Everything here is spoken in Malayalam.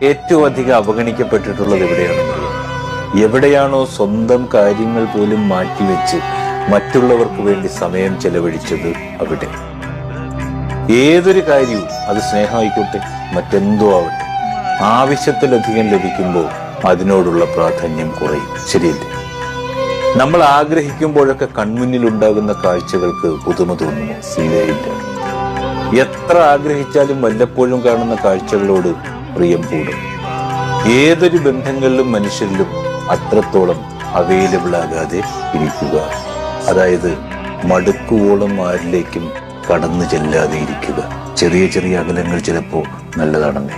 ഏറ്റവും അധികം അവഗണിക്കപ്പെട്ടിട്ടുള്ളത് എവിടെയാണോ സ്വന്തം കാര്യങ്ങൾ പോലും മാറ്റിവെച്ച് മറ്റുള്ളവർക്ക് വേണ്ടി സമയം ചെലവഴിച്ചത് അവിടെ. ഏതൊരു കാര്യവും, അത് സ്നേഹമായിക്കോട്ടെ മറ്റെന്തോ ആവട്ടെ, ആവശ്യത്തിലധികം ലഭിക്കുമ്പോൾ അതിനോടുള്ള പ്രാധാന്യം കുറയും. ശരിയല്ലേ? നമ്മൾ ആഗ്രഹിക്കുമ്പോഴൊക്കെ കൺമുന്നിൽ ഉണ്ടാകുന്ന കാഴ്ചകൾക്ക് പുതുമ തോന്നുമോ? ഇല്ല. എത്ര ആഗ്രഹിച്ചാലും വല്ലപ്പോഴും കാണുന്ന കാഴ്ചകളോട് പ്രിയം കൂടും. ഏതൊരു ബന്ധങ്ങളിലും മനുഷ്യരിലും അത്രത്തോളം അവൈലബിൾ ആകാതെ ഇരിക്കുക, അതായത് മടുക്കുവോളം ആരിലേക്കും കടന്നു ചെല്ലാതെ ഇരിക്കുക. ചെറിയ ചെറിയ അകലങ്ങൾ ചിലപ്പോൾ നല്ലതാണെന്നേ.